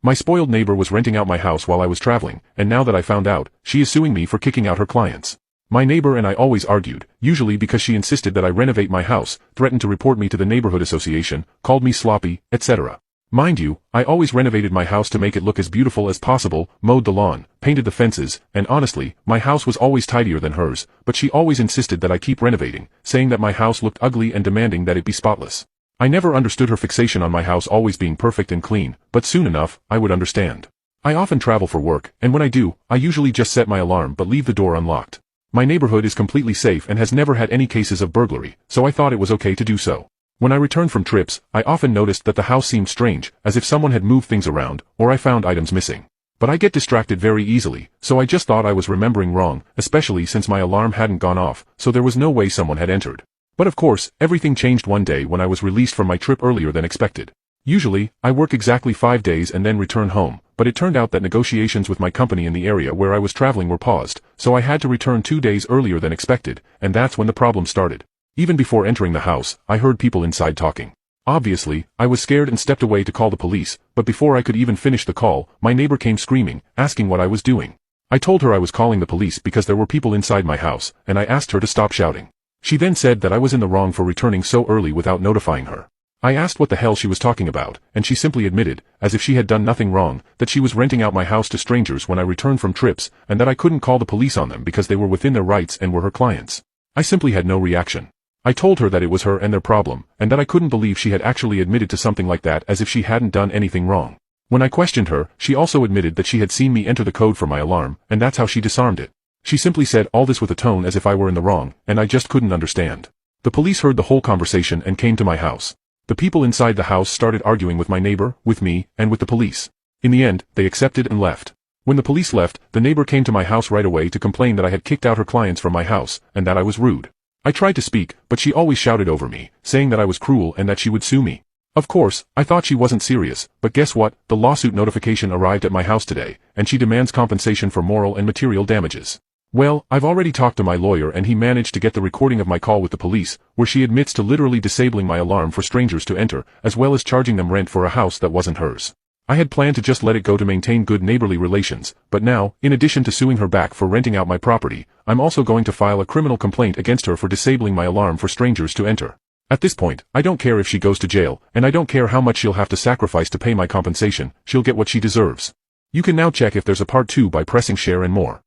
My spoiled neighbor was renting out my house while I was traveling, and now that I found out, she is suing me for kicking out her clients. My neighbor and I always argued, usually because she insisted that I renovate my house, threatened to report me to the neighborhood association, called me sloppy, etc. Mind you, I always renovated my house to make it look as beautiful as possible, mowed the lawn, painted the fences, and honestly, my house was always tidier than hers, but she always insisted that I keep renovating, saying that my house looked ugly and demanding that it be spotless. I never understood her fixation on my house always being perfect and clean, but soon enough, I would understand. I often travel for work, and when I do, I usually just set my alarm but leave the door unlocked. My neighborhood is completely safe and has never had any cases of burglary, so I thought it was okay to do so. When I returned from trips, I often noticed that the house seemed strange, as if someone had moved things around, or I found items missing. But I get distracted very easily, so I just thought I was remembering wrong, especially since my alarm hadn't gone off, so there was no way someone had entered. But of course, everything changed one day when I was released from my trip earlier than expected. Usually, I work exactly 5 days and then return home, but it turned out that negotiations with my company in the area where I was traveling were paused, so I had to return 2 days earlier than expected, and that's when the problem started. Even before entering the house, I heard people inside talking. Obviously, I was scared and stepped away to call the police, but before I could even finish the call, my neighbor came screaming, asking what I was doing. I told her I was calling the police because there were people inside my house, and I asked her to stop shouting. She then said that I was in the wrong for returning so early without notifying her. I asked what the hell she was talking about, and she simply admitted, as if she had done nothing wrong, that she was renting out my house to strangers when I returned from trips, and that I couldn't call the police on them because they were within their rights and were her clients. I simply had no reaction. I told her that it was her and their problem, and that I couldn't believe she had actually admitted to something like that as if she hadn't done anything wrong. When I questioned her, she also admitted that she had seen me enter the code for my alarm, and that's how she disarmed it. She simply said all this with a tone as if I were in the wrong, and I just couldn't understand. The police heard the whole conversation and came to my house. The people inside the house started arguing with my neighbor, with me, and with the police. In the end, they accepted and left. When the police left, the neighbor came to my house right away to complain that I had kicked out her clients from my house, and that I was rude. I tried to speak, but she always shouted over me, saying that I was cruel and that she would sue me. Of course, I thought she wasn't serious, but guess what? The lawsuit notification arrived at my house today, and she demands compensation for moral and material damages. Well, I've already talked to my lawyer and he managed to get the recording of my call with the police, where she admits to literally disabling my alarm for strangers to enter, as well as charging them rent for a house that wasn't hers. I had planned to just let it go to maintain good neighborly relations, but now, in addition to suing her back for renting out my property, I'm also going to file a criminal complaint against her for disabling my alarm for strangers to enter. At this point, I don't care if she goes to jail, and I don't care how much she'll have to sacrifice to pay my compensation, she'll get what she deserves. You can now check if there's a part 2 by pressing share and more.